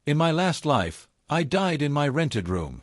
In my last life, I died in my rented room.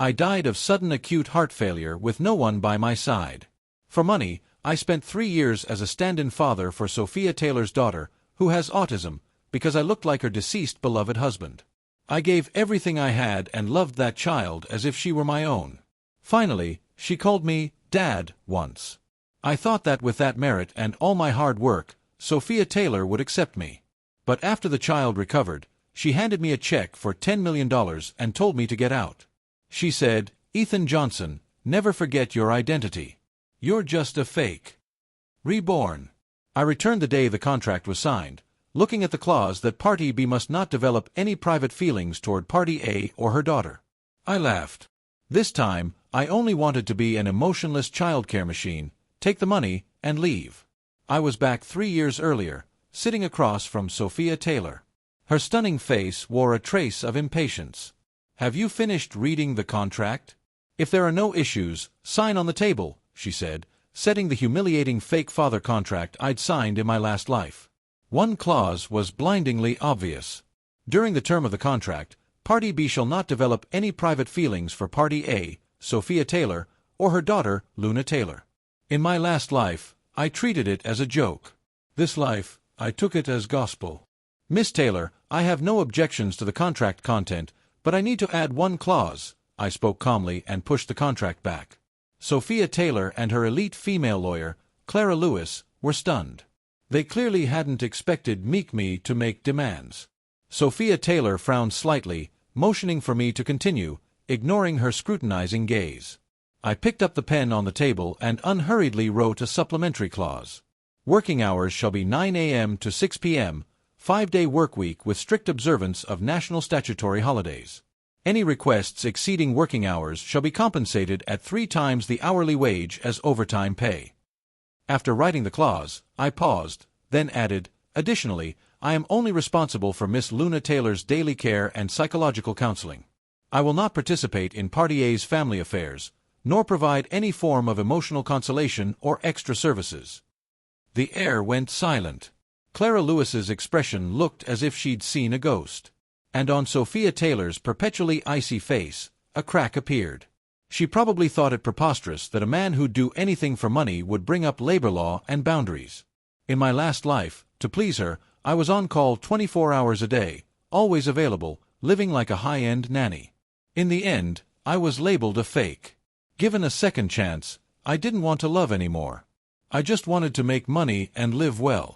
I died of sudden acute heart failure with no one by my side. For money, I spent 3 years as a stand-in father for Sophia Taylor's daughter, who has autism, because I looked like her deceased beloved husband. I gave everything I had and loved that child as if she were my own. Finally, she called me Dad once. I thought that with that merit and all my hard work, Sophia Taylor would accept me. But after the child recovered, she handed me a check for $10 million and told me to get out. She said, "Ethan Johnson, never forget your identity. You're just a fake." Reborn. I returned the day the contract was signed, looking at the clause that Party B must not develop any private feelings toward Party A or her daughter. I laughed. This time, I only wanted to be an emotionless childcare machine, take the money, and leave. I was back 3 years earlier, sitting across from Sophia Taylor. Her stunning face wore a trace of impatience. "Have you finished reading the contract? If there are no issues, sign on the table," she said, setting the humiliating fake father contract I'd signed in my last life. One clause was blindingly obvious. During the term of the contract, Party B shall not develop any private feelings for Party A, Sophia Taylor, or her daughter, Luna Taylor. In my last life, I treated it as a joke. This life, I took it as gospel. "Miss Taylor, I have no objections to the contract content, but I need to add one clause," I spoke calmly and pushed the contract back. Sophia Taylor and her elite female lawyer, Clara Lewis, were stunned. They clearly hadn't expected me to make demands. Sophia Taylor frowned slightly, motioning for me to continue, ignoring her scrutinizing gaze. I picked up the pen on the table and unhurriedly wrote a supplementary clause. "Working hours shall be 9 a.m. to 6 p.m., 5-day workweek with strict observance of national statutory holidays. Any requests exceeding working hours shall be compensated at 3 times the hourly wage as overtime pay." After writing the clause, I paused, then added, "Additionally, I am only responsible for Miss Luna Taylor's daily care and psychological counseling. I will not participate in Party A's family affairs, nor provide any form of emotional consolation or extra services." The air went silent. Clara Lewis's expression looked as if she'd seen a ghost. And on Sophia Taylor's perpetually icy face, a crack appeared. She probably thought it preposterous that a man who'd do anything for money would bring up labor law and boundaries. In my last life, to please her, I was on call 24 hours a day, always available, living like a high-end nanny. In the end, I was labeled a fake. Given a second chance, I didn't want to love anymore. I just wanted to make money and live well.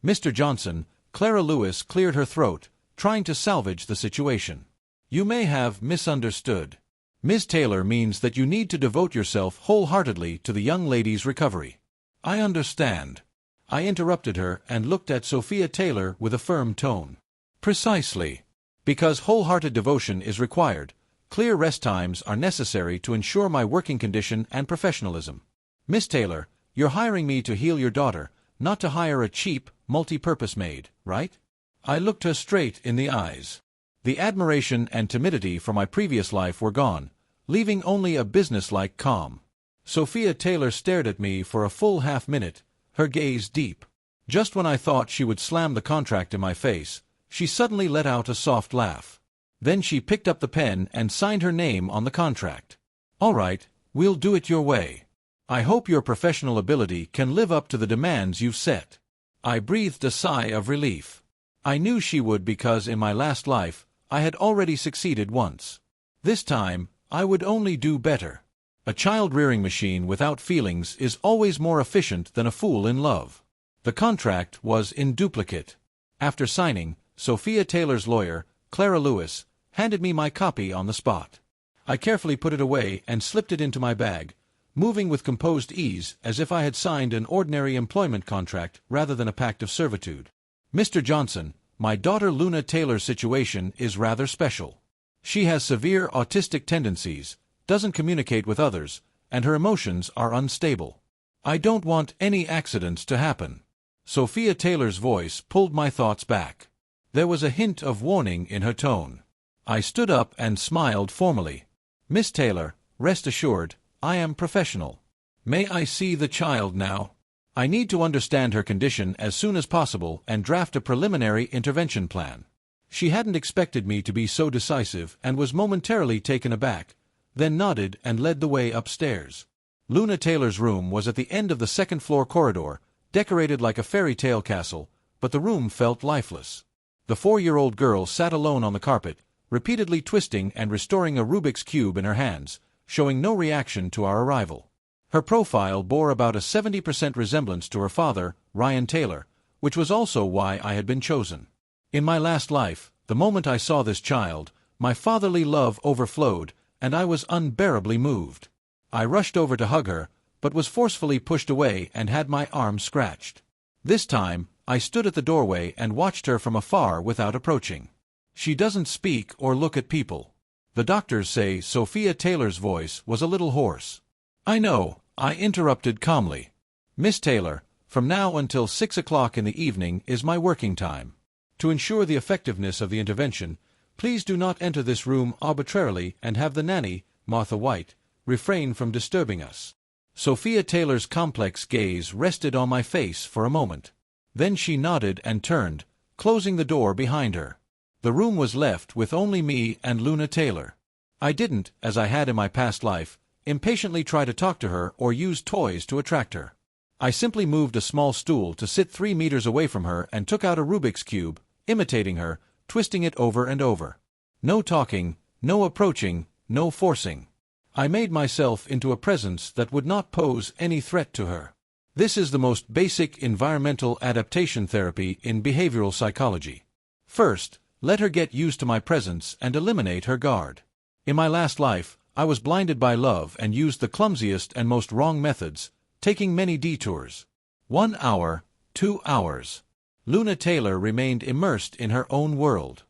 "Mr. Johnson," Clara Lewis cleared her throat, trying to salvage the situation. "You may have misunderstood. Ms. Taylor means that you need to devote yourself wholeheartedly to the young lady's recovery." "I understand." I interrupted her and looked at Sophia Taylor with a firm tone. "Precisely. Because wholehearted devotion is required, clear rest times are necessary to ensure my working condition and professionalism. Miss Taylor, you're hiring me to heal your daughter, not to hire a cheap, multi-purpose maid, right?" I looked her straight in the eyes. The admiration and timidity from my previous life were gone, leaving only a businesslike calm. Sophia Taylor stared at me for a full half-minute, her gaze deep. Just when I thought she would slam the contract in my face, she suddenly let out a soft laugh. Then she picked up the pen and signed her name on the contract. "All right, we'll do it your way. I hope your professional ability can live up to the demands you've set." I breathed a sigh of relief. I knew she would because in my last life, I had already succeeded once. This time, I would only do better. A child-rearing machine without feelings is always more efficient than a fool in love. The contract was in duplicate. After signing, Sophia Taylor's lawyer, Clara Lewis, handed me my copy on the spot. I carefully put it away and slipped it into my bag, moving with composed ease as if I had signed an ordinary employment contract rather than a pact of servitude. "Mr. Johnson, my daughter Luna Taylor's situation is rather special. She has severe autistic tendencies, doesn't communicate with others, and her emotions are unstable. I don't want any accidents to happen." Sophia Taylor's voice pulled my thoughts back. There was a hint of warning in her tone. I stood up and smiled formally. "Miss Taylor, rest assured, I am professional. May I see the child now? I need to understand her condition as soon as possible and draft a preliminary intervention plan." She hadn't expected me to be so decisive and was momentarily taken aback, then nodded and led the way upstairs. Luna Taylor's room was at the end of the second-floor corridor, decorated like a fairy tale castle, but the room felt lifeless. The 4-year-old girl sat alone on the carpet, repeatedly twisting and restoring a Rubik's Cube in her hands, showing no reaction to our arrival. Her profile bore about a 70% resemblance to her father, Ryan Taylor, which was also why I had been chosen. In my last life, the moment I saw this child, my fatherly love overflowed, and I was unbearably moved. I rushed over to hug her, but was forcefully pushed away and had my arm scratched. This time, I stood at the doorway and watched her from afar without approaching. She doesn't speak or look at people. The doctors say Sophia Taylor's voice was a little hoarse. I know, I interrupted calmly. Miss Taylor, from now until 6 o'clock in the evening is my working time. To ensure the effectiveness of the intervention, please do not enter this room arbitrarily and have the nanny, Martha White, refrain from disturbing us. Sophia Taylor's complex gaze rested on my face for a moment. Then she nodded and turned, closing the door behind her. The room was left with only me and Luna Taylor. I didn't, as I had in my past life, impatiently try to talk to her or use toys to attract her. I simply moved a small stool to sit 3 meters away from her and took out a Rubik's Cube, imitating her, twisting it over and over. No talking, no approaching, no forcing. I made myself into a presence that would not pose any threat to her. This is the most basic environmental adaptation therapy in behavioral psychology. First, let her get used to my presence and eliminate her guard. In my last life, I was blinded by love and used the clumsiest and most wrong methods, taking many detours. 1 hour, 2 hours. Luna Taylor remained immersed in her own world.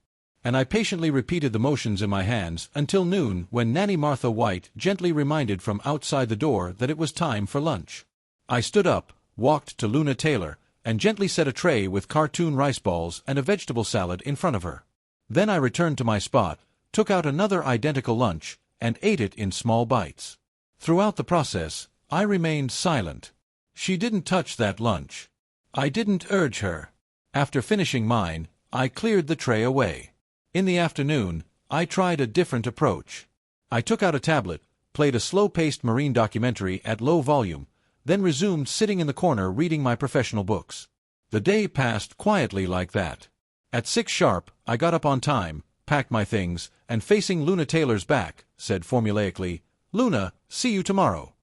And I patiently repeated the motions in my hands until noon when Nanny Martha White gently reminded from outside the door that it was time for lunch. I stood up, walked to Luna Taylor, and gently set a tray with cartoon rice balls and a vegetable salad in front of her. Then I returned to my spot, took out another identical lunch, and ate it in small bites. Throughout the process, I remained silent. She didn't touch that lunch. I didn't urge her. After finishing mine, I cleared the tray away. In the afternoon, I tried a different approach. I took out a tablet, played a slow-paced marine documentary at low volume, then resumed sitting in the corner reading my professional books. The day passed quietly like that. At 6 sharp, I got up on time, packed my things, and facing Luna Taylor's back, said formulaically, "Luna, see you tomorrow."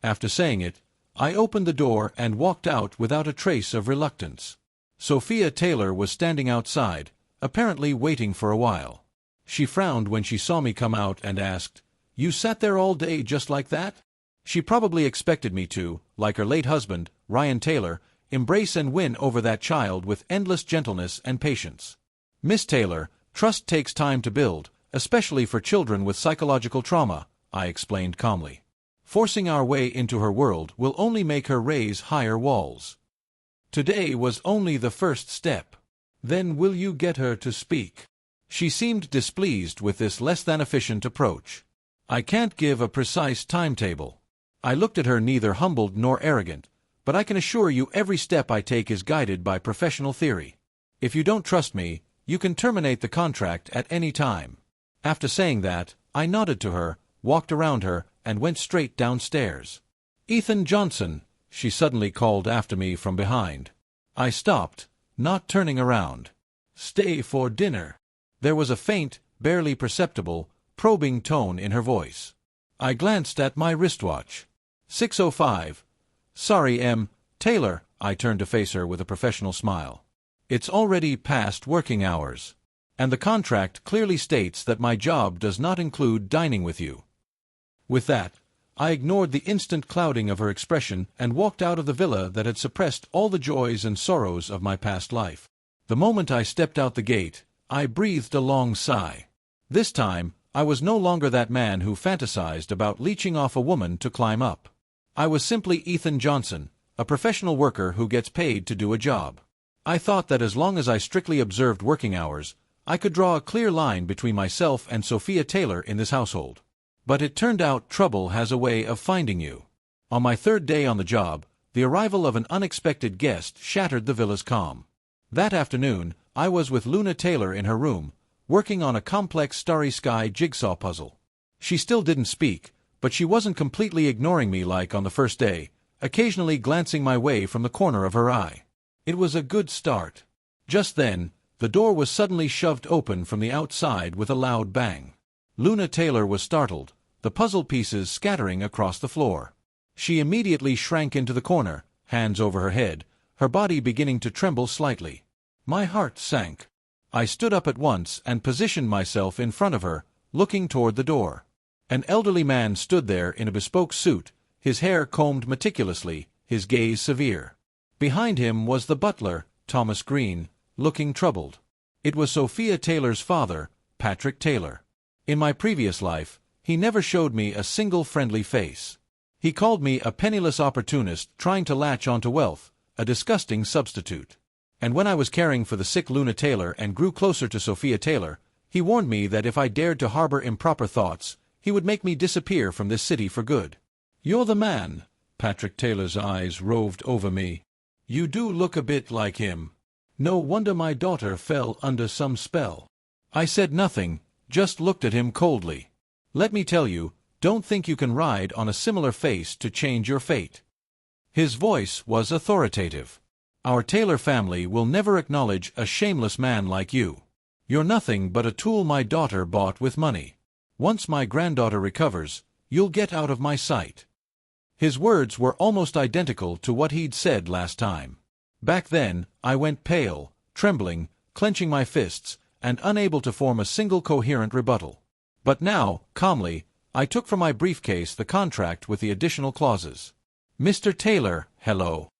After saying it, I opened the door and walked out without a trace of reluctance. Sophia Taylor was standing outside, apparently waiting for a while. She frowned when she saw me come out and asked, "You sat there all day just like that?" She probably expected me to, like her late husband, Ryan Taylor, embrace and win over that child with endless gentleness and patience. "Miss Taylor, trust takes time to build, especially for children with psychological trauma," I explained calmly. "Forcing our way into her world will only make her raise higher walls. Today was only the first step. Then will you get her to speak?" She seemed displeased with this less-than-efficient approach. "I can't give a precise timetable." I looked at her neither humbled nor arrogant, but I can assure you every step I take is guided by professional theory. If you don't trust me, you can terminate the contract at any time. After saying that, I nodded to her, walked around her, and went straight downstairs. "Ethan Johnson," she suddenly called after me from behind. I stopped, not turning around. "Stay for dinner." There was a faint, barely perceptible, probing tone in her voice. I glanced at my wristwatch. 6:05. "Sorry, Taylor," I turned to face her with a professional smile. "It's already past working hours. And the contract clearly states that my job does not include dining with you." With that, I ignored the instant clouding of her expression and walked out of the villa that had suppressed all the joys and sorrows of my past life. The moment I stepped out the gate, I breathed a long sigh. This time, I was no longer that man who fantasized about leeching off a woman to climb up. I was simply Ethan Johnson, a professional worker who gets paid to do a job. I thought that as long as I strictly observed working hours, I could draw a clear line between myself and Sophia Taylor in this household. But it turned out trouble has a way of finding you. On my 3rd day on the job, the arrival of an unexpected guest shattered the villa's calm. That afternoon, I was with Luna Taylor in her room, working on a complex Starry Sky jigsaw puzzle. She still didn't speak, but she wasn't completely ignoring me like on the first day, occasionally glancing my way from the corner of her eye. It was a good start. Just then, the door was suddenly shoved open from the outside with a loud bang. Luna Taylor was startled, the puzzle pieces scattering across the floor. She immediately shrank into the corner, hands over her head, her body beginning to tremble slightly. My heart sank. I stood up at once and positioned myself in front of her, looking toward the door. An elderly man stood there in a bespoke suit, his hair combed meticulously, his gaze severe. Behind him was the butler, Thomas Green, looking troubled. It was Sophia Taylor's father, Patrick Taylor. In my previous life, he never showed me a single friendly face. He called me a penniless opportunist trying to latch onto wealth, a disgusting substitute. And when I was caring for the sick Luna Taylor and grew closer to Sophia Taylor, he warned me that if I dared to harbor improper thoughts, he would make me disappear from this city for good. "You're the man." Patrick Taylor's eyes roved over me. "You do look a bit like him. No wonder my daughter fell under some spell." I said nothing, just looked at him coldly. "Let me tell you, don't think you can ride on a similar face to change your fate." His voice was authoritative. "Our Taylor family will never acknowledge a shameless man like you. You're nothing but a tool my daughter bought with money. Once my granddaughter recovers, you'll get out of my sight." His words were almost identical to what he'd said last time. Back then, I went pale, trembling, clenching my fists, and unable to form a single coherent rebuttal. But now, calmly, I took from my briefcase the contract with the additional clauses. "Mr. Taylor, hello."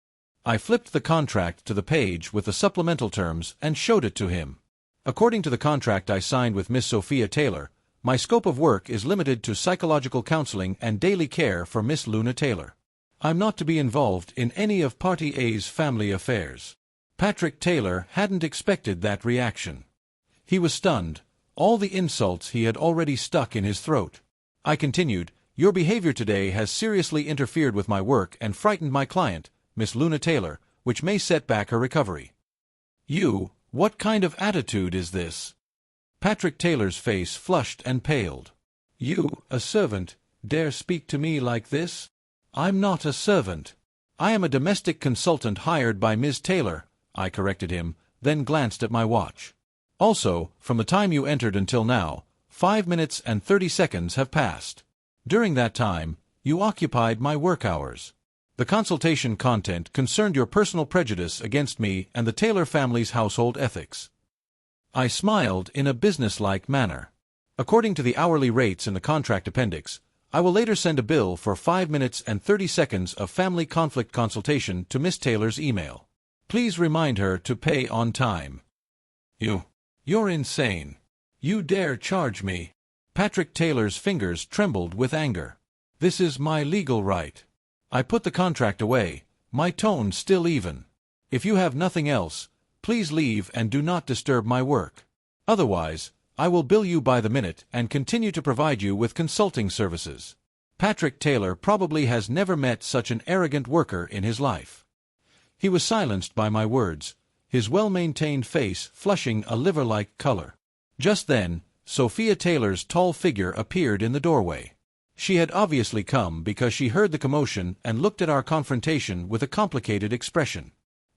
I flipped the contract to the page with the supplemental terms and showed it to him. "According to the contract I signed with Miss Sophia Taylor, my scope of work is limited to psychological counseling and daily care for Miss Luna Taylor. I'm not to be involved in any of Party A's family affairs." Patrick Taylor hadn't expected that reaction. He was stunned, all the insults he had already stuck in his throat. I continued, "Your behavior today has seriously interfered with my work and frightened my client, Miss Luna Taylor, which may set back her recovery." What kind of attitude is this?" Patrick Taylor's face flushed and paled. "You, a servant, dare speak to me like this?" "I'm not a servant. I am a domestic consultant hired by Ms. Taylor," I corrected him, then glanced at my watch. "Also, from the time you entered until now, 5 minutes and 30 seconds have passed. During that time, you occupied my work hours. The consultation content concerned your personal prejudice against me and the Taylor family's household ethics." I smiled in a businesslike manner. "According to the hourly rates in the contract appendix, I will later send a bill for 5 minutes and 30 seconds of family conflict consultation to Miss Taylor's email. Please remind her to pay on time." You're insane. You dare charge me?" Patrick Taylor's fingers trembled with anger. "This is my legal right." I put the contract away, my tone still even. "If you have nothing else, please leave and do not disturb my work. Otherwise, I will bill you by the minute and continue to provide you with consulting services." Patrick Taylor probably has never met such an arrogant worker in his life. He was silenced by my words, his well-maintained face flushing a liver-like color. Just then, Sophia Taylor's tall figure appeared in the doorway. She had obviously come because she heard the commotion and looked at our confrontation with a complicated expression.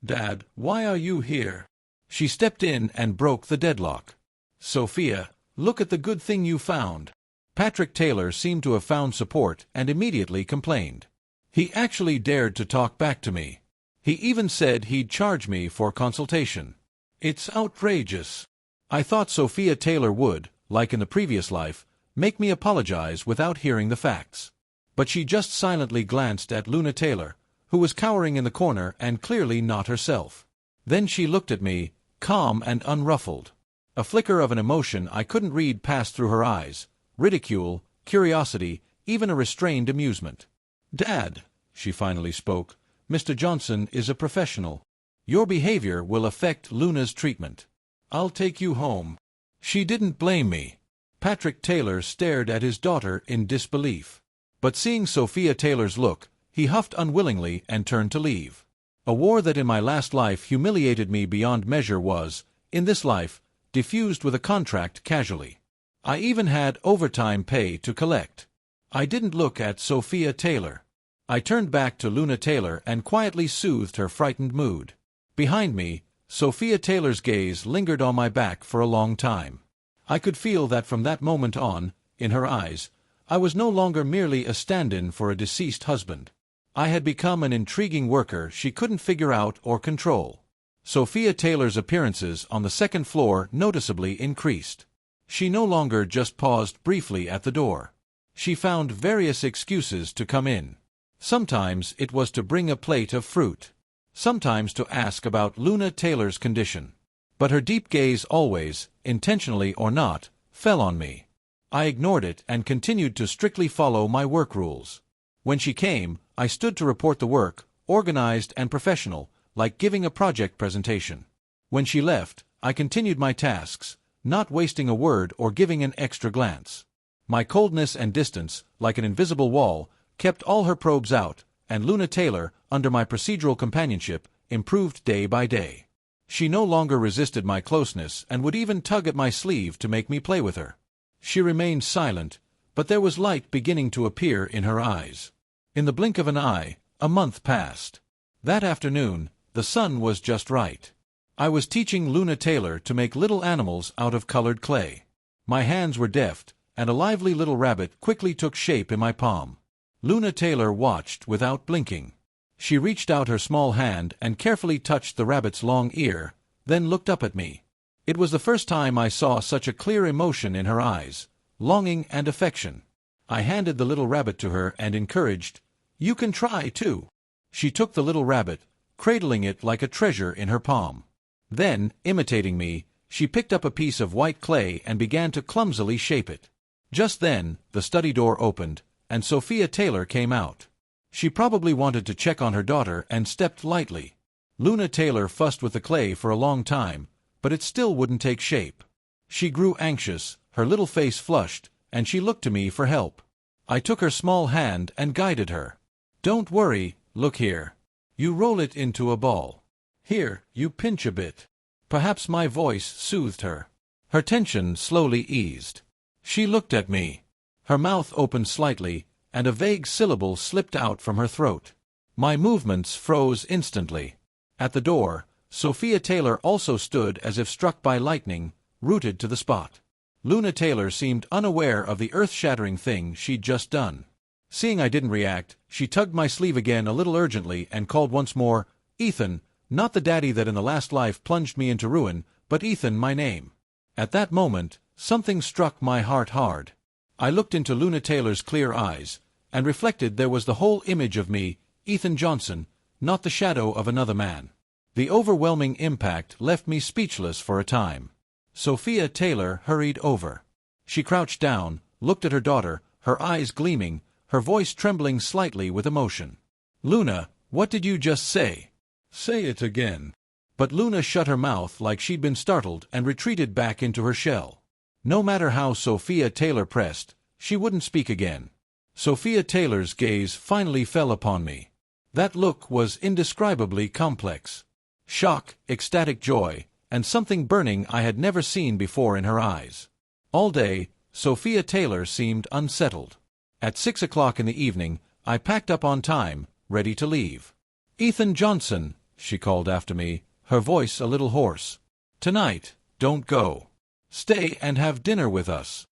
"Dad, why are you here?" She stepped in and broke the deadlock. "Sophia, look at the good thing you found." Patrick Taylor seemed to have found support and immediately complained. He actually dared to talk back to me. He even said he'd charge me for consultation. "It's outrageous." I thought Sophia Taylor would, like in the previous life, make me apologize without hearing the facts. But she just silently glanced at Luna Taylor, who was cowering in the corner and clearly not herself. Then she looked at me, calm and unruffled. A flicker of an emotion I couldn't read passed through her eyes, ridicule, curiosity, even a restrained amusement. "Dad," she finally spoke, "Mr. Johnson is a professional. Your behavior will affect Luna's treatment. I'll take you home." She didn't blame me. Patrick Taylor stared at his daughter in disbelief. But seeing Sophia Taylor's look, he huffed unwillingly and turned to leave. A war that in my last life humiliated me beyond measure was, in this life, diffused with a contract casually. I even had overtime pay to collect. I didn't look at Sophia Taylor. I turned back to Luna Taylor and quietly soothed her frightened mood. Behind me, Sophia Taylor's gaze lingered on my back for a long time. I could feel that from that moment on, in her eyes, I was no longer merely a stand-in for a deceased husband. I had become an intriguing worker she couldn't figure out or control. Sophia Taylor's appearances on the second floor noticeably increased. She no longer just paused briefly at the door. She found various excuses to come in. Sometimes it was to bring a plate of fruit. Sometimes to ask about Luna Taylor's condition. But her deep gaze always, intentionally or not, fell on me. I ignored it and continued to strictly follow my work rules. When she came, I stood to report the work, organized and professional, like giving a project presentation. When she left, I continued my tasks, not wasting a word or giving an extra glance. My coldness and distance, like an invisible wall, kept all her probes out, and Luna Taylor, under my procedural companionship, improved day by day. She no longer resisted my closeness and would even tug at my sleeve to make me play with her. She remained silent, but there was light beginning to appear in her eyes. In the blink of an eye, a month passed. That afternoon, the sun was just right. I was teaching Luna Taylor to make little animals out of colored clay. My hands were deft, and a lively little rabbit quickly took shape in my palm. Luna Taylor watched without blinking. She reached out her small hand and carefully touched the rabbit's long ear, then looked up at me. It was the first time I saw such a clear emotion in her eyes, longing and affection. I handed the little rabbit to her and encouraged, "You can try, too." She took the little rabbit, cradling it like a treasure in her palm. Then, imitating me, she picked up a piece of white clay and began to clumsily shape it. Just then, the study door opened, and Sophia Taylor came out. She probably wanted to check on her daughter and stepped lightly. Luna Taylor fussed with the clay for a long time, but it still wouldn't take shape. She grew anxious, her little face flushed, and she looked to me for help. I took her small hand and guided her. "Don't worry, look here. You roll it into a ball. Here, you pinch a bit." Perhaps my voice soothed her. Her tension slowly eased. She looked at me. Her mouth opened slightly, and a vague syllable slipped out from her throat. My movements froze instantly. At the door, Sophia Taylor also stood as if struck by lightning, rooted to the spot. Luna Taylor seemed unaware of the earth-shattering thing she'd just done. Seeing I didn't react, she tugged my sleeve again a little urgently and called once more, "Ethan, not the daddy that in the last life plunged me into ruin, but Ethan my name." At that moment, something struck my heart hard. I looked into Luna Taylor's clear eyes, and reflected there was the whole image of me, Ethan Johnson, not the shadow of another man. The overwhelming impact left me speechless for a time. Sophia Taylor hurried over. She crouched down, looked at her daughter, her eyes gleaming, her voice trembling slightly with emotion. "Luna, what did you just say?" "Say it again." But Luna shut her mouth like she'd been startled and retreated back into her shell. No matter how Sophia Taylor pressed, she wouldn't speak again. Sophia Taylor's gaze finally fell upon me. That look was indescribably complex. Shock, ecstatic joy, and something burning I had never seen before in her eyes. All day, Sophia Taylor seemed unsettled. At 6 o'clock in the evening, I packed up on time, ready to leave. "Ethan Johnson," she called after me, her voice a little hoarse. "Tonight, don't go. Stay and have dinner with us.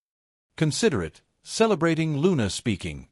Consider it, celebrating Luna speaking."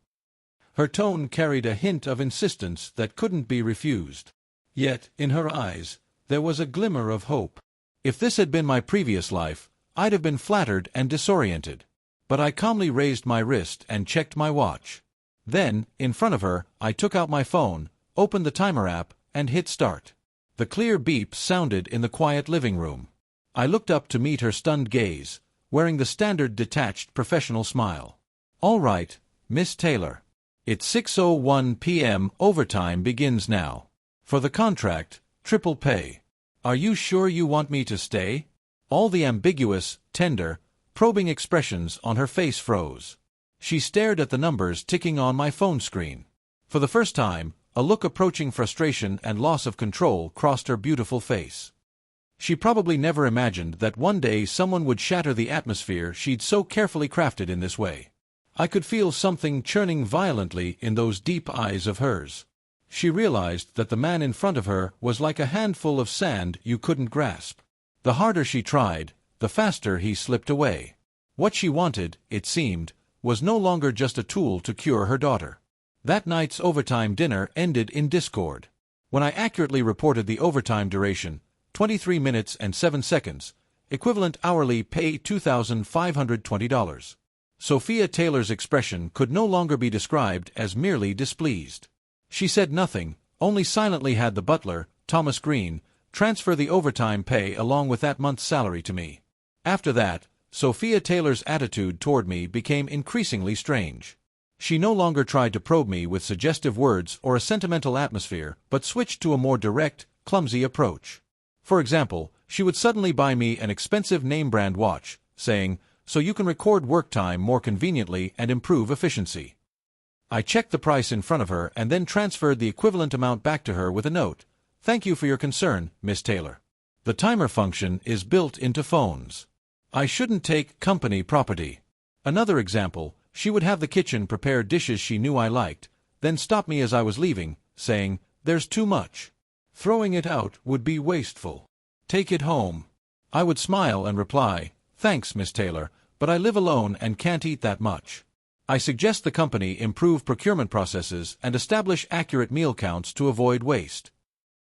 Her tone carried a hint of insistence that couldn't be refused. Yet, in her eyes, there was a glimmer of hope. If this had been my previous life, I'd have been flattered and disoriented. But I calmly raised my wrist and checked my watch. Then, in front of her, I took out my phone, opened the timer app, and hit start. The clear beep sounded in the quiet living room. I looked up to meet her stunned gaze, wearing the standard detached professional smile. "All right, Miss Taylor. It's 6:01 p.m. Overtime begins now. For the contract, triple pay. Are you sure you want me to stay?" All the ambiguous, tender, probing expressions on her face froze. She stared at the numbers ticking on my phone screen. For the first time, A look approaching frustration and loss of control crossed her beautiful face. She probably never imagined that one day someone would shatter the atmosphere she'd so carefully crafted in this way. I could feel something churning violently in those deep eyes of hers. She realized that the man in front of her was like a handful of sand you couldn't grasp. The harder she tried, the faster he slipped away. What she wanted, it seemed, was no longer just a tool to cure her daughter. That night's overtime dinner ended in discord. When I accurately reported the overtime duration, 23 minutes and 7 seconds, equivalent hourly pay $2,520. Sophia Taylor's expression could no longer be described as merely displeased. She said nothing, only silently had the butler, Thomas Green, transfer the overtime pay along with that month's salary to me. After that, Sophia Taylor's attitude toward me became increasingly strange. She no longer tried to probe me with suggestive words or a sentimental atmosphere, but switched to a more direct, clumsy approach. For example, she would suddenly buy me an expensive name-brand watch, saying, "So you can record work time more conveniently and improve efficiency." I checked the price in front of her and then transferred the equivalent amount back to her with a note. "Thank you for your concern, Miss Taylor. The timer function is built into phones. I shouldn't take company property." Another example, she would have the kitchen prepare dishes she knew I liked, then stop me as I was leaving, saying, "There's too much. Throwing it out would be wasteful. Take it home." I would smile and reply, "Thanks, Miss Taylor, but I live alone and can't eat that much." I suggest the company improve procurement processes and establish accurate meal counts to avoid waste.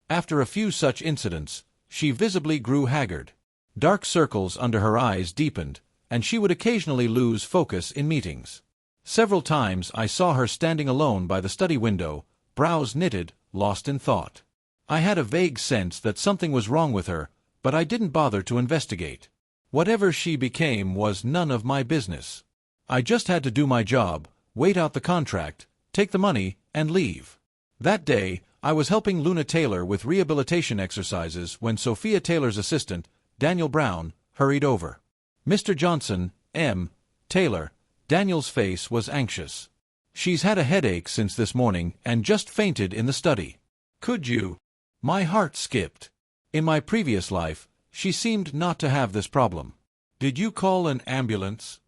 After a few such incidents, she visibly grew haggard. Dark circles under her eyes deepened, and she would occasionally lose focus in meetings. Several times I saw her standing alone by the study window, brows knitted, lost in thought. I had a vague sense that something was wrong with her, but I didn't bother to investigate. Whatever she became was none of my business. I just had to do my job, wait out the contract, take the money, and leave. That day, I was helping Luna Taylor with rehabilitation exercises when Sophia Taylor's assistant, Daniel Brown, hurried over. "Mr. Johnson, M. Taylor." Daniel's face was anxious. "She's had a headache since this morning and just fainted in the study. Could you?" My heart skipped. In my previous life, she seemed not to have this problem. "Did you call an ambulance?"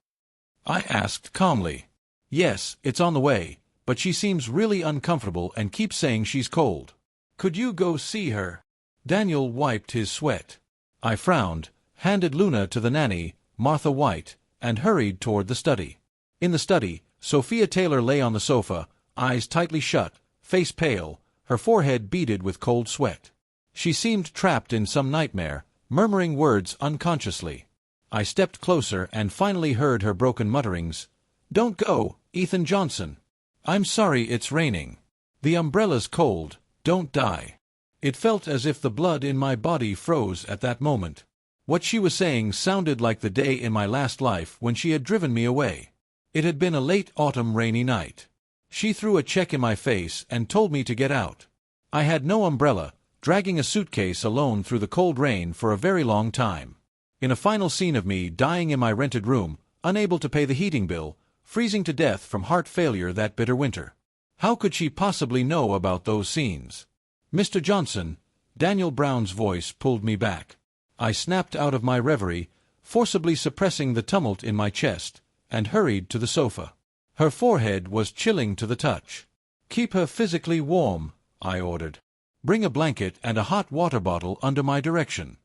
I asked calmly. "Yes, it's on the way, but she seems really uncomfortable and keeps saying she's cold. Could you go see her?" Daniel wiped his sweat. I frowned, handed Luna to the nanny, Martha White, and hurried toward the study. In the study, Sophia Taylor lay on the sofa, eyes tightly shut, face pale, her forehead beaded with cold sweat. She seemed trapped in some nightmare, murmuring words unconsciously. I stepped closer and finally heard her broken mutterings. "Don't go, Ethan Johnson. I'm sorry it's raining. The umbrella's cold, don't die." It felt as if the blood in my body froze at that moment. What she was saying sounded like the day in my last life when she had driven me away. It had been a late autumn rainy night. She threw a check in my face and told me to get out. I had no umbrella, dragging a suitcase alone through the cold rain for a very long time. In a final scene of me dying in my rented room, unable to pay the heating bill, freezing to death from heart failure that bitter winter. How could she possibly know about those scenes? "Mr. Johnson," Daniel Brown's voice pulled me back. I snapped out of my reverie, forcibly suppressing the tumult in my chest, and hurried to the sofa. Her forehead was chilling to the touch. "Keep her physically warm," I ordered. "Bring a blanket and a hot water bottle under my direction."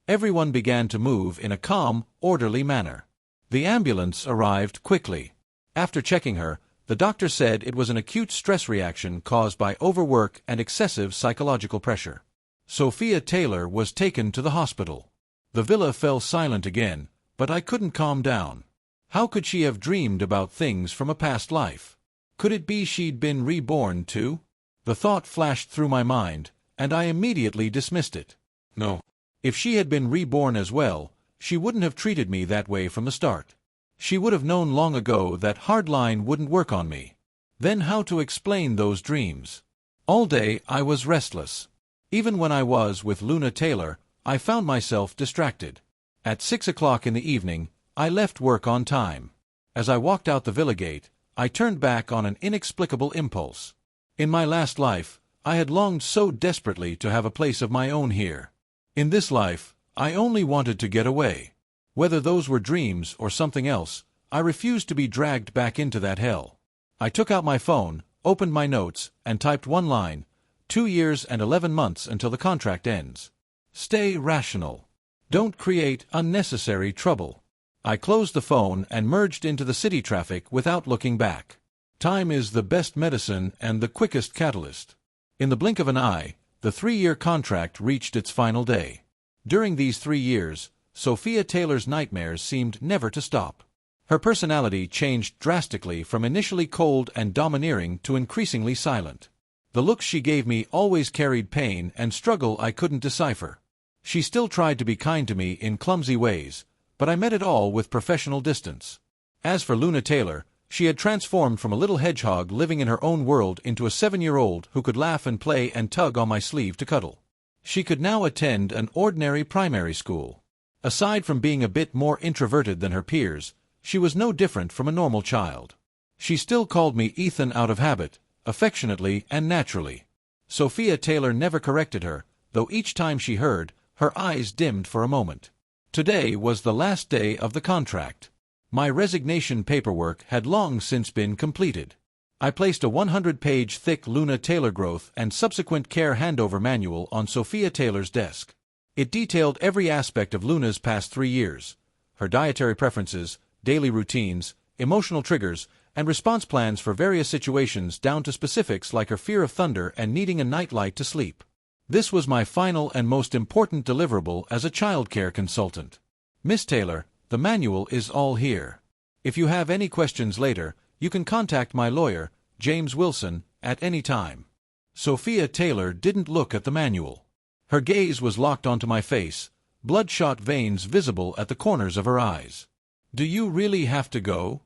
Everyone began to move in a calm, orderly manner. The ambulance arrived quickly. After checking her, the doctor said it was an acute stress reaction caused by overwork and excessive psychological pressure. Sophia Taylor was taken to the hospital. The villa fell silent again, but I couldn't calm down. How could she have dreamed about things from a past life? Could it be she'd been reborn too? The thought flashed through my mind, and I immediately dismissed it. No. If she had been reborn as well, she wouldn't have treated me that way from the start. She would have known long ago that hardline wouldn't work on me. Then how to explain those dreams? All day I was restless. Even when I was with Luna Taylor, I found myself distracted. At 6 o'clock in the evening, I left work on time. As I walked out the villa gate, I turned back on an inexplicable impulse. In my last life, I had longed so desperately to have a place of my own here. In this life, I only wanted to get away. Whether those were dreams or something else, I refused to be dragged back into that hell. I took out my phone, opened my notes, and typed one line: 2 years and 11 months until the contract ends. Stay rational. Don't create unnecessary trouble. I closed the phone and merged into the city traffic without looking back. Time is the best medicine and the quickest catalyst. In the blink of an eye, the 3-year contract reached its final day. During these 3 years, Sophia Taylor's nightmares seemed never to stop. Her personality changed drastically from initially cold and domineering to increasingly silent. The looks she gave me always carried pain and struggle I couldn't decipher. She still tried to be kind to me in clumsy ways, but I met it all with professional distance. As for Luna Taylor, she had transformed from a little hedgehog living in her own world into a 7-year-old who could laugh and play and tug on my sleeve to cuddle. She could now attend an ordinary primary school. Aside from being a bit more introverted than her peers, she was no different from a normal child. She still called me Ethan out of habit, affectionately and naturally. Sophia Taylor never corrected her, though each time she heard, her eyes dimmed for a moment. Today was the last day of the contract. My resignation paperwork had long since been completed. I placed a 100-page thick Luna Taylor growth and subsequent care handover manual on Sophia Taylor's desk. It detailed every aspect of Luna's past 3 years: her dietary preferences, daily routines, emotional triggers, and response plans for various situations down to specifics like her fear of thunder and needing a nightlight to sleep. This was my final and most important deliverable as a childcare consultant. Miss Taylor, the manual is all here. If you have any questions later, you can contact my lawyer, James Wilson, at any time. Sophia Taylor didn't look at the manual. Her gaze was locked onto my face, bloodshot veins visible at the corners of her eyes. "Do you really have to go?"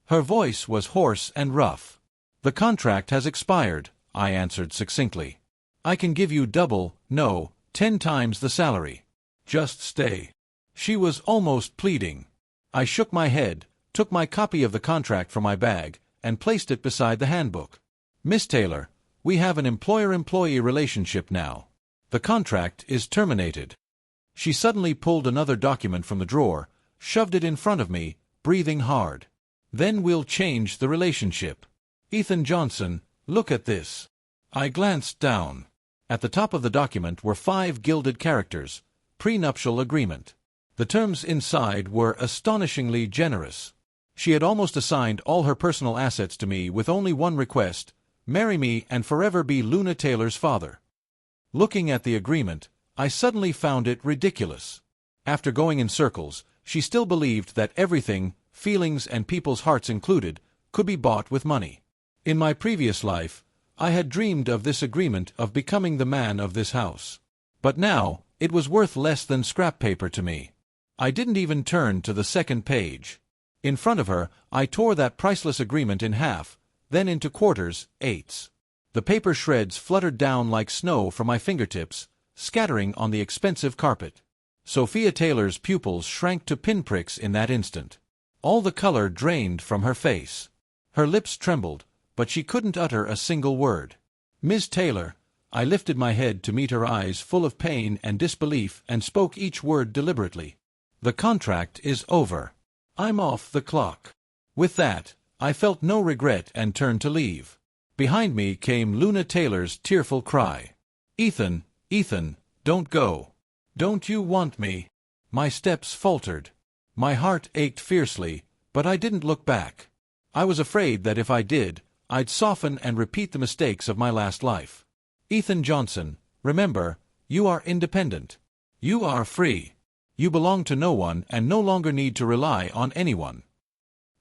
Her voice was hoarse and rough. "The contract has expired," I answered succinctly. "I can give you double, no, 10 times the salary. Just stay." She was almost pleading. I shook my head, took my copy of the contract from my bag, and placed it beside the handbook. "Miss Taylor, we have an employer-employee relationship now. The contract is terminated." She suddenly pulled another document from the drawer, shoved it in front of me, breathing hard. "Then we'll change the relationship. Ethan Johnson, look at this." I glanced down. At the top of the document were 5 gilded characters: prenuptial agreement. The terms inside were astonishingly generous. She had almost assigned all her personal assets to me with only one request: marry me and forever be Luna Taylor's father. Looking at the agreement, I suddenly found it ridiculous. After going in circles, she still believed that everything, feelings and people's hearts included, could be bought with money. In my previous life, I had dreamed of this agreement of becoming the man of this house. But now, it was worth less than scrap paper to me. I didn't even turn to the second page. In front of her, I tore that priceless agreement in half, then into quarters, eighths. The paper shreds fluttered down like snow from my fingertips, scattering on the expensive carpet. Sophia Taylor's pupils shrank to pinpricks in that instant. All the color drained from her face. Her lips trembled, but she couldn't utter a single word. "Miss Taylor," I lifted my head to meet her eyes full of pain and disbelief and spoke each word deliberately. "The contract is over. I'm off the clock." With that, I felt no regret and turned to leave. Behind me came Luna Taylor's tearful cry. "Ethan, Ethan, don't go. Don't you want me?" My steps faltered. My heart ached fiercely, but I didn't look back. I was afraid that if I did, I'd soften and repeat the mistakes of my last life. "Ethan Johnson, remember, you are independent. You are free. You belong to no one and no longer need to rely on anyone."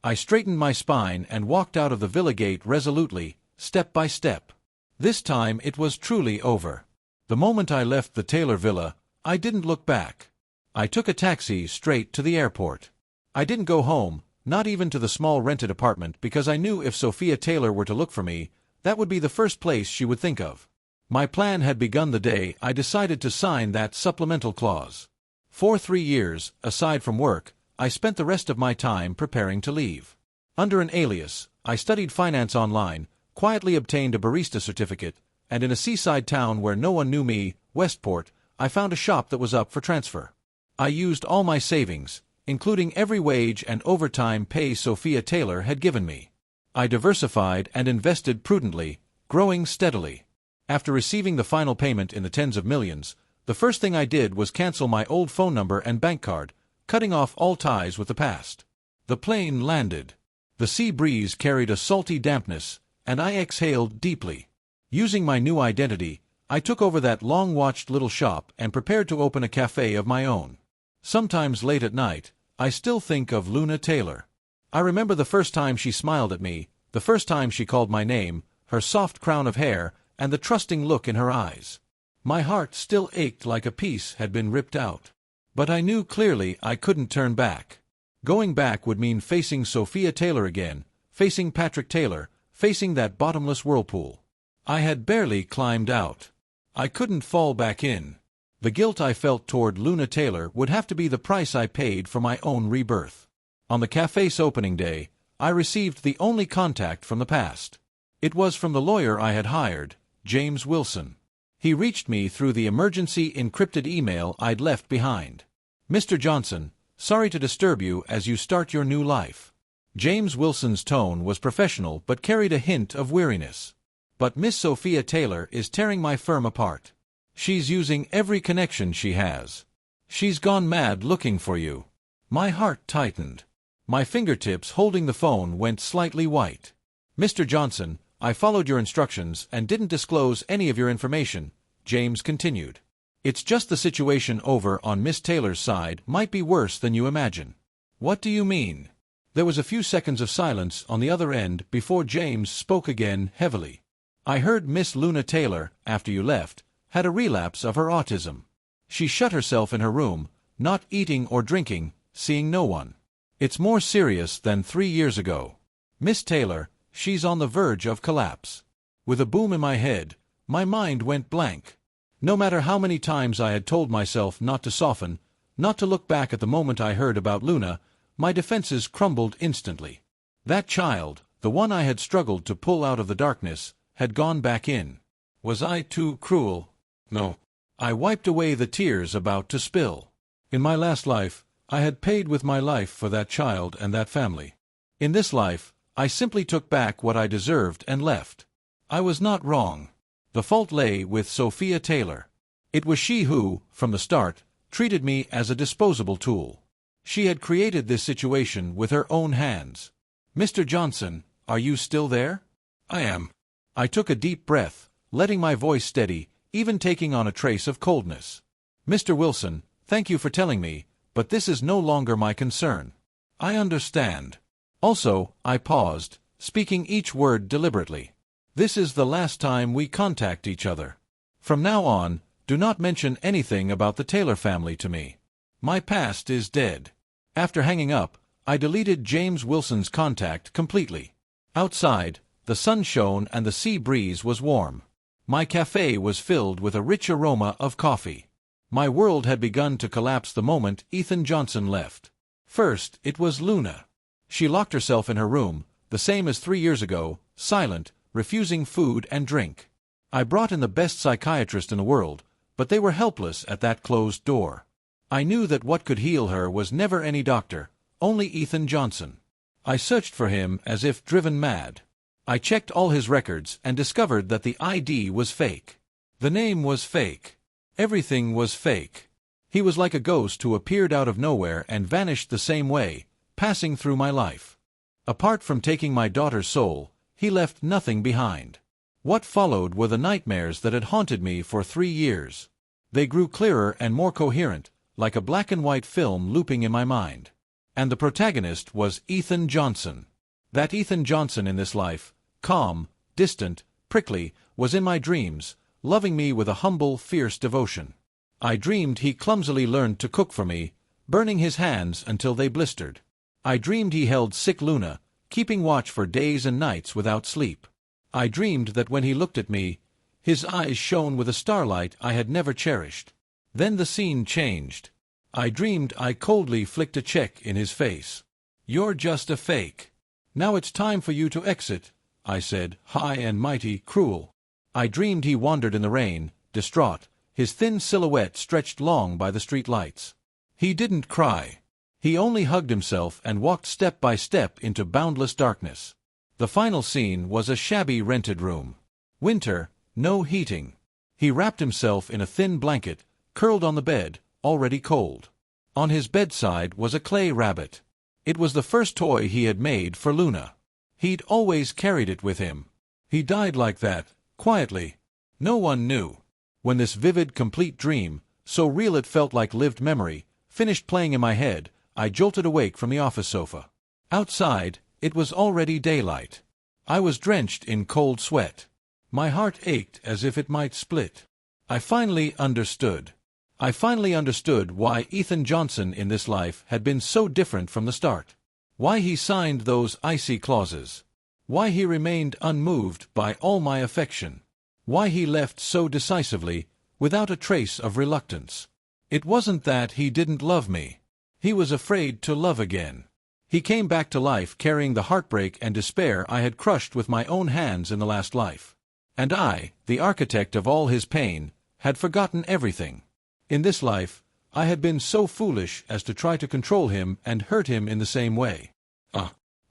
I straightened my spine and walked out of the villa gate resolutely, step by step. This time it was truly over. The moment I left the Taylor villa, I didn't look back. I took a taxi straight to the airport. I didn't go home, not even to the small rented apartment, because I knew if Sophia Taylor were to look for me, that would be the first place she would think of. My plan had begun the day I decided to sign that supplemental clause. For 3 years, aside from work, I spent the rest of my time preparing to leave. Under an alias, I studied finance online, quietly obtained a barista certificate, and in a seaside town where no one knew me, Westport, I found a shop that was up for transfer. I used all my savings, including every wage and overtime pay Sophia Taylor had given me. I diversified and invested prudently, growing steadily. After receiving the final payment in the tens of millions, the first thing I did was cancel my old phone number and bank card, cutting off all ties with the past. The plane landed. The sea breeze carried a salty dampness, and I exhaled deeply. Using my new identity, I took over that long-watched little shop and prepared to open a cafe of my own. Sometimes late at night, I still think of Luna Taylor. I remember the first time she smiled at me, the first time she called my name, her soft crown of hair, and the trusting look in her eyes. My heart still ached like a piece had been ripped out. But I knew clearly I couldn't turn back. Going back would mean facing Sophia Taylor again, facing Patrick Taylor, facing that bottomless whirlpool. I had barely climbed out. I couldn't fall back in. The guilt I felt toward Luna Taylor would have to be the price I paid for my own rebirth. On the cafe's opening day, I received the only contact from the past. It was from the lawyer I had hired, James Wilson. He reached me through the emergency encrypted email I'd left behind. "Mr. Johnson, sorry to disturb you as you start your new life." James Wilson's tone was professional but carried a hint of weariness. "But Miss Sophia Taylor is tearing my firm apart. She's using every connection she has. She's gone mad looking for you." My heart tightened. My fingertips holding the phone went slightly white. "Mr. Johnson, I followed your instructions and didn't disclose any of your information," James continued. "It's just the situation over on Miss Taylor's side might be worse than you imagine." "What do you mean?" There was a few seconds of silence on the other end before James spoke again heavily. "I heard Miss Luna Taylor, after you left, had a relapse of her autism. She shut herself in her room, not eating or drinking, seeing no one. It's more serious than 3 years ago. Miss Taylor, she's on the verge of collapse." With a boom in my head, my mind went blank. No matter how many times I had told myself not to soften, not to look back at the moment I heard about Luna, my defenses crumbled instantly. That child, the one I had struggled to pull out of the darkness, had gone back in. Was I too cruel? No. I wiped away the tears about to spill. In my last life, I had paid with my life for that child and that family. In this life, I simply took back what I deserved and left. I was not wrong. The fault lay with Sophia Taylor. It was she who, from the start, treated me as a disposable tool. She had created this situation with her own hands. "Mr. Johnson, are you still there?" "I am." I took a deep breath, letting my voice steady, even taking on a trace of coldness. "Mr. Wilson, thank you for telling me, but this is no longer my concern." "I understand." Also, I paused, speaking each word deliberately. "This is the last time we contact each other. From now on, do not mention anything about the Taylor family to me. My past is dead." After hanging up, I deleted James Wilson's contact completely. Outside, the sun shone and the sea breeze was warm. My cafe was filled with a rich aroma of coffee. My world had begun to collapse the moment Ethan Johnson left. First, it was Luna. She locked herself in her room, the same as 3 years ago, silent, refusing food and drink. I brought in the best psychiatrist in the world, but they were helpless at that closed door. I knew that what could heal her was never any doctor, only Ethan Johnson. I searched for him as if driven mad. I checked all his records and discovered that the ID was fake. The name was fake. Everything was fake. He was like a ghost who appeared out of nowhere and vanished the same way, passing through my life. Apart from taking my daughter's soul, he left nothing behind. What followed were the nightmares that had haunted me for 3 years. They grew clearer and more coherent, like a black-and-white film looping in my mind. And the protagonist was Ethan Johnson. That Ethan Johnson in this life, calm, distant, prickly, was in my dreams, loving me with a humble, fierce devotion. I dreamed he clumsily learned to cook for me, burning his hands until they blistered. I dreamed he held sick Luna, keeping watch for days and nights without sleep. I dreamed that when he looked at me, his eyes shone with a starlight I had never cherished. Then the scene changed. I dreamed I coldly flicked a check in his face. "You're just a fake. Now it's time for you to exit," I said, high and mighty, cruel. I dreamed he wandered in the rain, distraught, his thin silhouette stretched long by the street lights. He didn't cry. He only hugged himself and walked step by step into boundless darkness. The final scene was a shabby rented room. Winter, no heating. He wrapped himself in a thin blanket, curled on the bed, already cold. On his bedside was a clay rabbit. It was the first toy he had made for Luna. He'd always carried it with him. He died like that, quietly. No one knew. When this vivid, complete dream, so real it felt like lived memory, finished playing in my head, I jolted awake from the office sofa. Outside, it was already daylight. I was drenched in cold sweat. My heart ached as if it might split. I finally understood. I finally understood why Ethan Johnson in this life had been so different from the start. Why he signed those icy clauses. Why he remained unmoved by all my affection. Why he left so decisively, without a trace of reluctance. It wasn't that he didn't love me. He was afraid to love again. He came back to life carrying the heartbreak and despair I had crushed with my own hands in the last life. And I, the architect of all his pain, had forgotten everything. In this life, I had been so foolish as to try to control him and hurt him in the same way.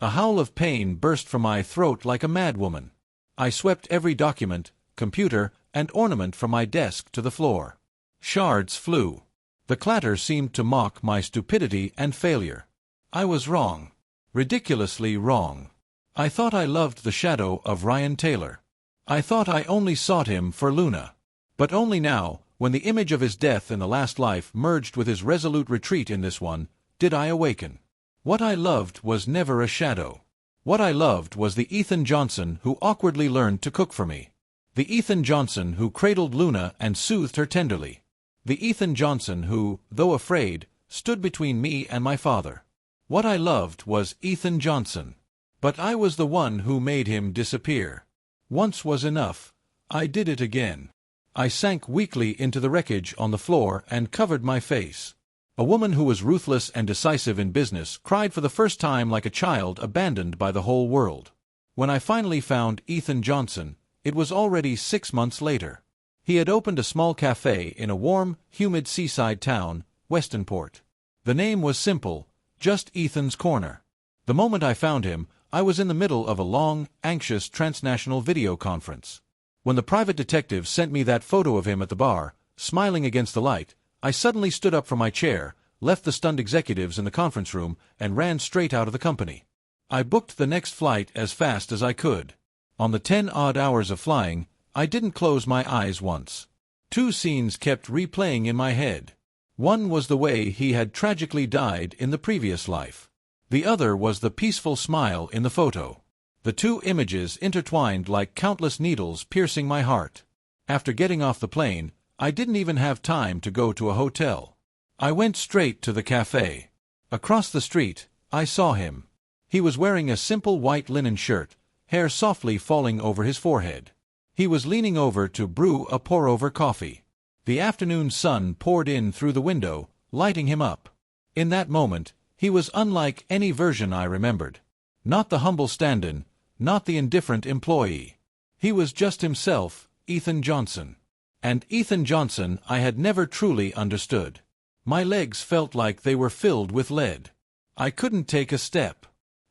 A howl of pain burst from my throat like a madwoman. I swept every document, computer, and ornament from my desk to the floor. Shards flew. The clatter seemed to mock my stupidity and failure. I was wrong. Ridiculously wrong. I thought I loved the shadow of Ryan Taylor. I thought I only sought him for Luna. But only now, when the image of his death in the last life merged with his resolute retreat in this one, did I awaken. What I loved was never a shadow. What I loved was the Ethan Johnson who awkwardly learned to cook for me. The Ethan Johnson who cradled Luna and soothed her tenderly. The Ethan Johnson who, though afraid, stood between me and my father. What I loved was Ethan Johnson. But I was the one who made him disappear. Once was enough. I did it again. I sank weakly into the wreckage on the floor and covered my face. A woman who was ruthless and decisive in business cried for the first time like a child abandoned by the whole world. When I finally found Ethan Johnson, it was already 6 months later. He had opened a small cafe in a warm, humid seaside town, Westonport. The name was simple, just Ethan's Corner. The moment I found him, I was in the middle of a long, anxious transnational video conference. When the private detective sent me that photo of him at the bar, smiling against the light, I suddenly stood up from my chair, left the stunned executives in the conference room, and ran straight out of the company. I booked the next flight as fast as I could. On the 10 odd hours of flying, I didn't close my eyes once. 2 scenes kept replaying in my head. One was the way he had tragically died in the previous life. The other was the peaceful smile in the photo. The 2 images intertwined like countless needles piercing my heart. After getting off the plane, I didn't even have time to go to a hotel. I went straight to the cafe. Across the street, I saw him. He was wearing a simple white linen shirt, hair softly falling over his forehead. He was leaning over to brew a pour-over coffee. The afternoon sun poured in through the window, lighting him up. In that moment, he was unlike any version I remembered. Not the humble stand-in, not the indifferent employee. He was just himself, Ethan Johnson. And Ethan Johnson I had never truly understood. My legs felt like they were filled with lead. I couldn't take a step.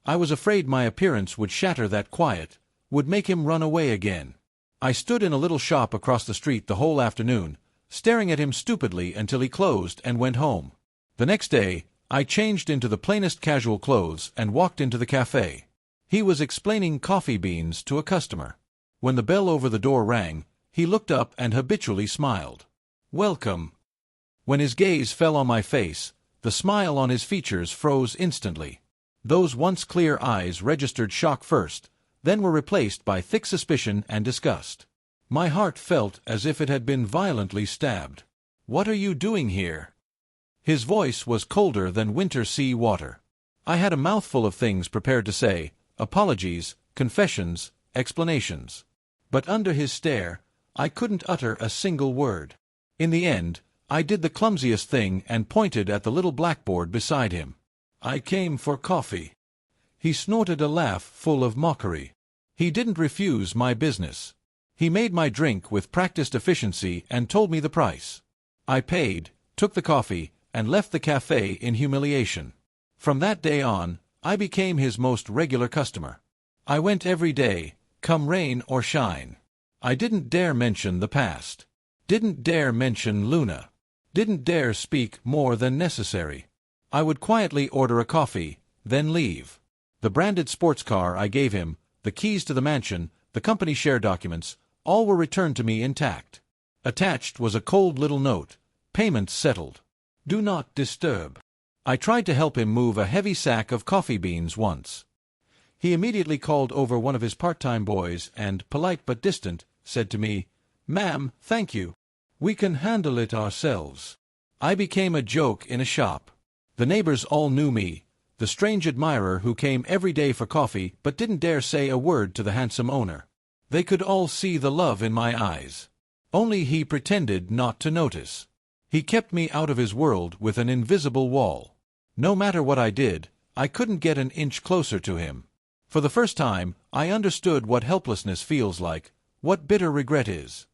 I was afraid my appearance would shatter that quiet, would make him run away again. I stood in a little shop across the street the whole afternoon, staring at him stupidly until he closed and went home. The next day, I changed into the plainest casual clothes and walked into the cafe. He was explaining coffee beans to a customer. When the bell over the door rang, he looked up and habitually smiled. "Welcome." When his gaze fell on my face, the smile on his features froze instantly. Those once clear eyes registered shock first, then were replaced by thick suspicion and disgust. My heart felt as if it had been violently stabbed. "What are you doing here?" His voice was colder than winter sea water. I had a mouthful of things prepared to say, apologies, confessions, explanations. But under his stare, I couldn't utter a single word. In the end, I did the clumsiest thing and pointed at the little blackboard beside him. "I came for coffee." He snorted a laugh full of mockery. He didn't refuse my business. He made my drink with practiced efficiency and told me the price. I paid, took the coffee, and left the cafe in humiliation. From that day on, I became his most regular customer. I went every day, come rain or shine. I didn't dare mention the past. Didn't dare mention Luna. Didn't dare speak more than necessary. I would quietly order a coffee, then leave. The branded sports car I gave him, the keys to the mansion, the company share documents, all were returned to me intact. Attached was a cold little note, payments settled. Do not disturb. I tried to help him move a heavy sack of coffee beans once. He immediately called over one of his part-time boys and, polite but distant, said to me, "Ma'am, thank you. We can handle it ourselves." I became a joke in a shop. The neighbors all knew me, the strange admirer who came every day for coffee but didn't dare say a word to the handsome owner. They could all see the love in my eyes. Only he pretended not to notice. He kept me out of his world with an invisible wall. No matter what I did, I couldn't get an inch closer to him. For the first time, I understood what helplessness feels like, what bitter regret is.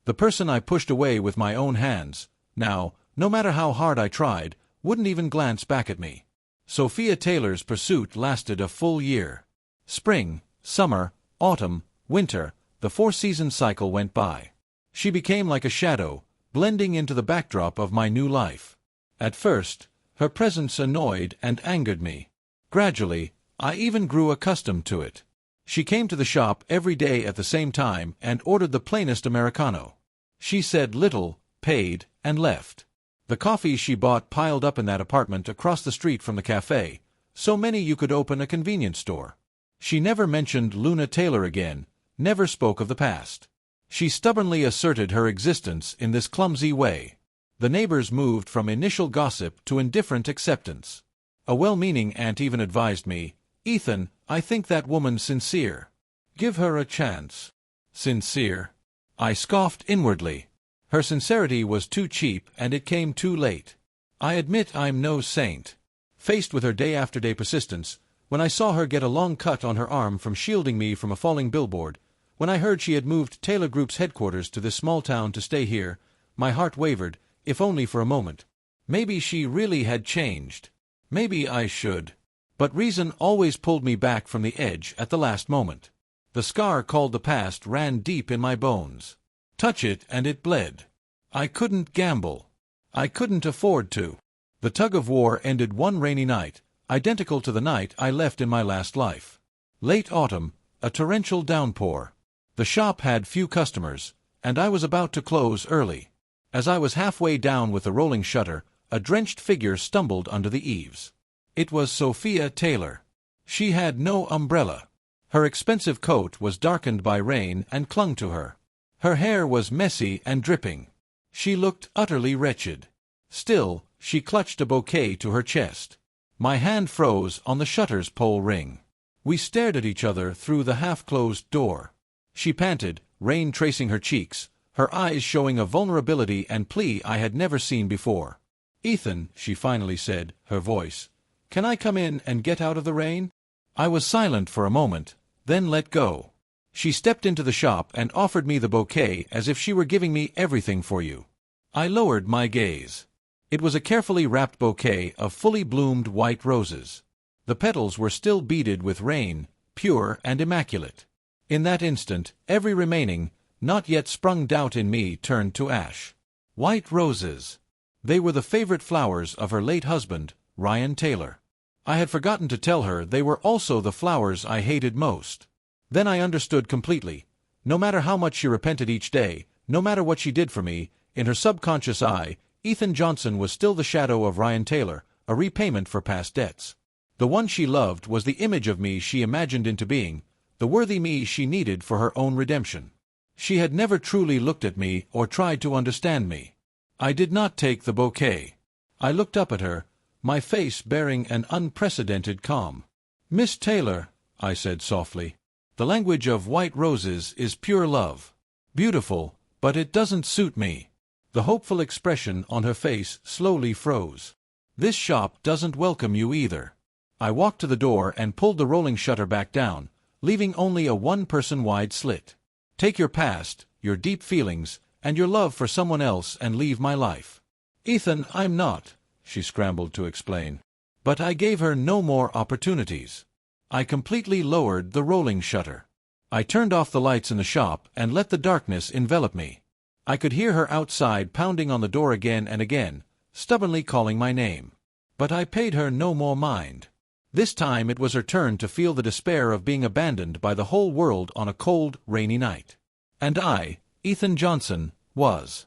The person I pushed away with my own hands, now, no matter how hard I tried, wouldn't even glance back at me. Sophia Taylor's pursuit lasted a full year. Spring, summer, autumn, winter, the 4-season cycle went by. She became like a shadow, blending into the backdrop of my new life. At first, her presence annoyed and angered me. Gradually, I even grew accustomed to it. She came to the shop every day at the same time and ordered the plainest Americano. She said little, paid, and left. The coffees she bought piled up in that apartment across the street from the cafe, so many you could open a convenience store. She never mentioned Luna Taylor again, never spoke of the past. She stubbornly asserted her existence in this clumsy way. The neighbors moved from initial gossip to indifferent acceptance. A well-meaning aunt even advised me, "Ethan, I think that woman sincere. Give her a chance." Sincere? I scoffed inwardly. Her sincerity was too cheap and it came too late. I admit I'm no saint. Faced with her day-after-day persistence, when I saw her get a long cut on her arm from shielding me from a falling billboard, when I heard she had moved Taylor Group's headquarters to this small town to stay here, my heart wavered, if only for a moment. Maybe she really had changed. Maybe I should. But reason always pulled me back from the edge at the last moment. The scar called the past ran deep in my bones. Touch it and it bled. I couldn't gamble. I couldn't afford to. The tug-of-war ended one rainy night, identical to the night I left in my last life. Late autumn, a torrential downpour. The shop had few customers, and I was about to close early. As I was halfway down with the rolling shutter, a drenched figure stumbled under the eaves. It was Sophia Taylor. She had no umbrella. Her expensive coat was darkened by rain and clung to her. Her hair was messy and dripping. She looked utterly wretched. Still, she clutched a bouquet to her chest. My hand froze on the shutter's pole ring. We stared at each other through the half-closed door. She panted, rain tracing her cheeks, her eyes showing a vulnerability and plea I had never seen before. "Ethan," she finally said, her voice, "can I come in and get out of the rain?" I was silent for a moment, then let go. She stepped into the shop and offered me the bouquet as if she were giving me everything for you. I lowered my gaze. It was a carefully wrapped bouquet of fully bloomed white roses. The petals were still beaded with rain, pure and immaculate. In that instant, every remaining, not yet sprung doubt in me turned to ash. White roses. They were the favorite flowers of her late husband, Ryan Taylor. I had forgotten to tell her they were also the flowers I hated most. Then I understood completely. No matter how much she repented each day, no matter what she did for me, in her subconscious eye, Ethan Johnson was still the shadow of Ryan Taylor, a repayment for past debts. The one she loved was the image of me she imagined into being, the worthy me she needed for her own redemption. She had never truly looked at me or tried to understand me. I did not take the bouquet. I looked up at her, my face bearing an unprecedented calm. "Miss Taylor," I said softly, "the language of white roses is pure love. Beautiful, but it doesn't suit me." The hopeful expression on her face slowly froze. "This shop doesn't welcome you either." I walked to the door and pulled the rolling shutter back down, leaving only a one-person wide slit. Take your past, your deep feelings, and your love for someone else and leave my life. Ethan, I'm not, she scrambled to explain. But I gave her no more opportunities. I completely lowered the rolling shutter. I turned off the lights in the shop and let the darkness envelop me. I could hear her outside pounding on the door again and again, stubbornly calling my name. But I paid her no more mind. This time it was her turn to feel the despair of being abandoned by the whole world on a cold, rainy night. And I, Ethan Johnson, was